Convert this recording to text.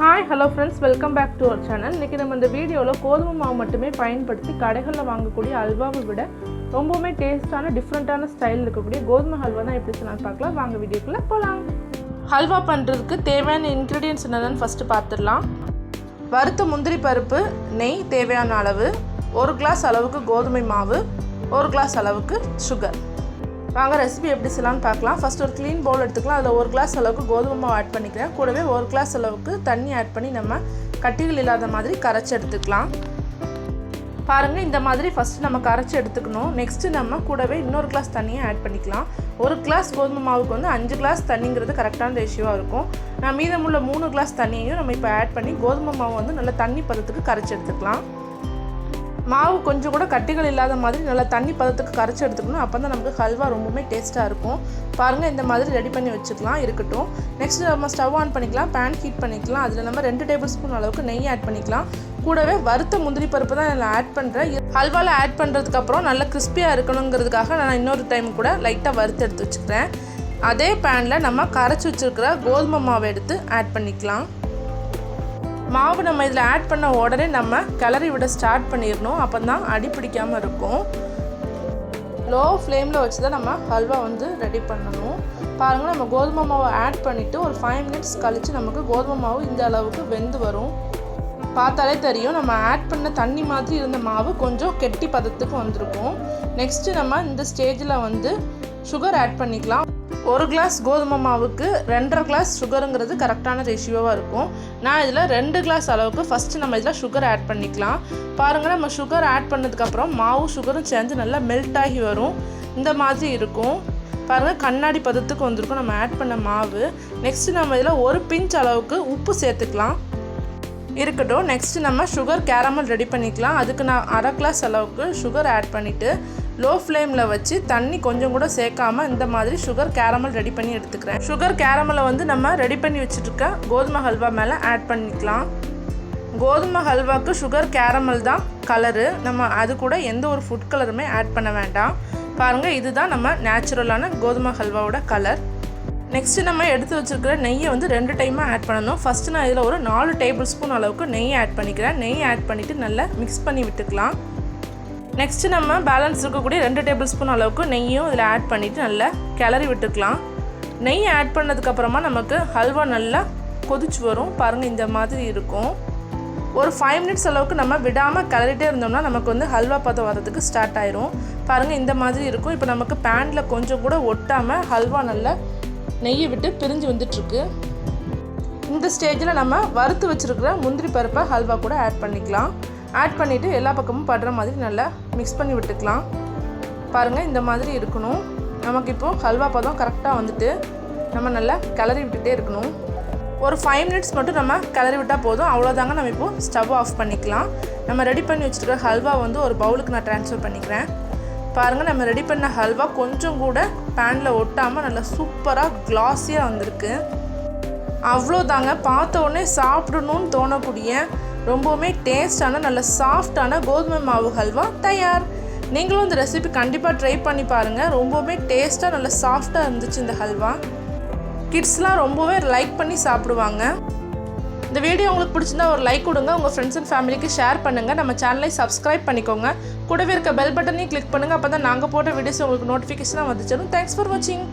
Hi, hello friends, welcome back to our channel. இன்னைக்கு நம்ம இந்த வீடியோல கோதுமை மாவு மட்டுமே பயன்படுத்தி கடைகளில் வாங்கக்கூடிய அல்வாவை விட ரொம்பவே டேஸ்டான டிஃபரண்டான ஸ்டைல் இருக்கக்கூடிய கோதுமை ஹல்வா தான் எப்படி செய்யலாம்னு பார்க்கலாம். வாங்க வீடியோக்குள்ள போலாம். ஹல்வா பண்றதுக்கு தேவையான இன்கிரிடியன்ட்ஸ் என்னன்னு ஃபர்ஸ்ட் பார்த்துடலாம். வறுத்த முந்திரி பருப்பு, நெய் தேவையான அளவு, 1 கிளாஸ் அளவுக்கு கோதுமை மாவு, 1 கிளாஸ் அளவுக்கு சுகர். வாங்க ரெசிபி எப்படி செய்யலாம்னு பார்க்கலாம். ஃபர்ஸ்ட் ஒரு க்ளீன் பவுல் எடுத்துக்கலாம். அதில் 1 கிளாஸ் அளவுக்கு கோதுமை மாவு ஆட் பண்ணிக்கிறேன். கூடவே 1 கிளாஸ் அளவுக்கு தண்ணி ஆட் பண்ணி நம்ம கட்டிகள் இல்லாத மாதிரி கரைச்சி எடுத்துக்கலாம். பாருங்கள், இந்த மாதிரி ஃபஸ்ட்டு நம்ம கரைச்சி எடுத்துக்கணும். நெக்ஸ்ட்டு நம்ம கூடவே இன்னொரு கிளாஸ் தண்ணியை ஆட் பண்ணிக்கலாம். 1 கிளாஸ் கோதுமை மாவுக்கு வந்து 5 கிளாஸ் தண்ணிங்கிறது கரெக்டான ரேஷியோவாக இருக்கும். நான் மீதமுள்ள 3 கிளாஸ் தண்ணியையும் நம்ம இப்போ ஆட் பண்ணி கோதுமை மாவு வந்து நல்லா தண்ணி பதத்துக்கு கரைச்சி எடுத்துக்கலாம். மாவு கொஞ்சம் கூட கட்டிகள் இல்லாத மாதிரி நல்லா தண்ணி பதத்துக்கு கரைச்சி எடுத்துக்கணும். அப்போ தான் நமக்கு ஹல்வா ரொம்பவுமே டேஸ்ட்டாக இருக்கும். பாருங்கள், இந்த மாதிரி ரெடி பண்ணி வச்சுக்கலாம். இருக்கட்டும். நெக்ஸ்ட் நம்ம ஸ்டவ் ஆன் பண்ணிக்கலாம். பேன் ஹீட் பண்ணிக்கலாம். அதில் நம்ம 2 டேபிள் ஸ்பூன் அளவுக்கு நெய் ஆட் பண்ணிக்கலாம். கூடவே வறுத்த முந்திரி பருப்பு தான் நான் ஆட் பண்ணுறேன். ஹல்வாவில் ஆட் பண்ணுறதுக்கப்புறம் நல்லா கிறிஸ்பியாக இருக்கணுங்கிறதுக்காக நான் இன்னொரு டைம் கூட லைட்டாக வறுத்து எடுத்து வச்சுக்கிறேன். அதே பேனில் நம்ம கரைச்சி வச்சுருக்கிற கோதுமை மாவை எடுத்து ஆட் பண்ணிக்கலாம். மாவு நம்ம இதில் ஆட் பண்ண உடனே நம்ம கிளறி விட ஸ்டார்ட் பண்ணிடணும். அப்போ தான் அடி பிடிக்காமல் இருக்கும். லோ ஃப்ளேமில் வச்சு தான் நம்ம ஹல்வா வந்து ரெடி பண்ணணும். பாருங்கள், நம்ம கோதுமை மாவை ஆட் பண்ணிவிட்டு ஒரு 5 மினிட்ஸ் கழித்து நமக்கு கோதுமை மாவு இந்த அளவுக்கு வெந்து வரும். பார்த்தாலே தெரியும், நம்ம ஆட் பண்ண தண்ணி மாதிரி இருந்த மாவு கொஞ்சம் கெட்டி பதத்துக்கு வந்திருக்கும். நெக்ஸ்ட்டு நம்ம இந்த ஸ்டேஜில் வந்து சுகர் ஆட் பண்ணிக்கலாம். 1 கிளாஸ் கோதுமை மாவுக்கு 2.5 கிளாஸ் சுகருங்கிறது கரெக்டான ரேஷியோவாக இருக்கும். நான் இதில் 2 கிளாஸ் அளவுக்கு ஃபஸ்ட்டு நம்ம இதில் சுகர் ஆட் பண்ணிக்கலாம். பாருங்கள், நம்ம சுகர் ஆட் பண்ணதுக்கப்புறம் மாவு சுகரும் சேர்ந்து நல்லா மெல்ட் ஆகி வரும். இந்த மாதிரி இருக்கும். பாருங்கள், கண்ணாடி பதத்துக்கு வந்திருக்கும் நம்ம ஆட் பண்ண மாவு. நெக்ஸ்ட்டு நம்ம இதில் 1 பிஞ்ச் அளவுக்கு உப்பு சேர்த்துக்கலாம். இருக்கட்டும். நெக்ஸ்ட்டு நம்ம சுகர் கேரமல் ரெடி பண்ணிக்கலாம். அதுக்கு நான் 1/2 கிளாஸ் அளவுக்கு சுகர் ஆட் பண்ணிவிட்டு லோ ஃப்ளேமில் வச்சு தண்ணி கொஞ்சம் கூட சேர்க்காமல் இந்த மாதிரி சுகர் கேரமல் ரெடி பண்ணி எடுத்துக்கிறேன். சுகர் கேரமலை வந்து நம்ம ரெடி பண்ணி வச்சுருக்க கோதுமை ஹல்வா மேலே ஆட் பண்ணிக்கலாம். கோதுமை ஹல்வாவுக்கு சுகர் கேரமல் தான் கலரு. நம்ம அது கூட எந்த ஒரு ஃபுட் கலருமே ஆட் பண்ண வேண்டாம். பாருங்கள், இதுதான் நம்ம நேச்சுரலான கோதுமை ஹல்வாவோட கலர். நெக்ஸ்ட்டு நம்ம எடுத்து வச்சுருக்கிற நெய்யை வந்து 2 டைமாக ஆட் பண்ணணும். ஃபஸ்ட்டு நான் இதில் ஒரு 4 டேபிள் ஸ்பூன் அளவுக்கு நெய் ஆட் பண்ணிக்கிறேன். நெய் ஆட் பண்ணிவிட்டு நல்லா மிக்ஸ் பண்ணி விட்டுக்கலாம். நெக்ஸ்ட்டு நம்ம பேலன்ஸ் இருக்கக்கூடிய 2 டேபிள் ஸ்பூன் அளவுக்கு நெய்யும் இதில் ஆட் பண்ணிவிட்டு நல்லா கிளறி விட்டுக்கலாம். நெய் ஆட் பண்ணதுக்கப்புறமா நமக்கு ஹல்வா நல்லா கொதிச்சு வரும். பாருங்கள், இந்த மாதிரி இருக்கும். ஒரு 5 மினிட்ஸ் அளவுக்கு நம்ம விடாமல் கிளறிட்டே இருந்தோம்னா நமக்கு வந்து ஹல்வா பதம் வரதுக்கு ஸ்டார்ட் ஆயிரும். பாருங்கள், இந்த மாதிரி இருக்கும். இப்போ நமக்கு பேனில் கொஞ்சம் கூட ஒட்டாமல் ஹல்வா நல்லா நெய்யை விட்டு பிரிஞ்சு வந்துட்டுருக்கு. இந்த ஸ்டேஜில் நம்ம வறுத்து வச்சுருக்கிற முந்திரி பருப்பை ஹல்வா கூட ஆட் பண்ணிக்கலாம். ஆட் பண்ணிவிட்டு எல்லா பக்கமும் படுற மாதிரி நல்லா மிக்ஸ் பண்ணி விட்டுக்கலாம். பாருங்கள், இந்த மாதிரி இருக்கணும். நமக்கு இப்போது ஹல்வா பதம் கரெக்டாக வந்துட்டு நம்ம நல்லா கிளறி விட்டுகிட்டே இருக்கணும். ஒரு 5 மினிட்ஸ் மட்டும் நம்ம கிளறி விட்டால் போதும். அவ்வளோதாங்க. நம்ம இப்போது ஸ்டவ் ஆஃப் பண்ணிக்கலாம். நம்ம ரெடி பண்ணி வச்சுருக்கிற ஹல்வா வந்து ஒரு பவுலுக்கு நான் ட்ரான்ஸ்ஃபர் பண்ணிக்கிறேன். பாருங்கள், நம்ம ரெடி பண்ண ஹல்வா கொஞ்சம் கூட பேனில் ஒட்டாமல் நல்லா சூப்பராக கிளாஸியாக வந்திருக்கு. அவ்வளோதாங்க. பார்த்த உடனே சாப்பிடணும்னு தோணக்கூடிய ரொம்பவுமே டேஸ்டான நல்ல சாஃப்டான கோதுமை மாவு ஹல்வா தயார். நீங்களும் இந்த ரெசிபி கண்டிப்பாக ட்ரை பண்ணி பாருங்கள். ரொம்பவுமே டேஸ்ட்டாக நல்ல சாஃப்டாக இருந்துச்சு இந்த ஹல்வா. கிட்ஸ்லாம் ரொம்பவே லைக் பண்ணி சாப்பிடுவாங்க. இந்த வீடியோ உங்களுக்கு பிடிச்சிருந்தா ஒரு லைக் கொடுங்க. உங்கள் ஃப்ரெண்ட்ஸ் அண்ட் ஃபேமிலிக்கு ஷேர் பண்ணுங்கள். நம்ம சேனலை சப்ஸ்கிரைப் பண்ணிக்கோங்க. கூடவே இருக்க பெல் பட்டனையும் கிளிக் பண்ணுங்கள். அப்போ தான் நாங்கள் போட்ட வீடியோஸ் உங்களுக்கு நோட்டிஃபிகேஷனாக வந்துச்சிடும். தேங்க்ஸ் ஃபார் வாட்சிங்.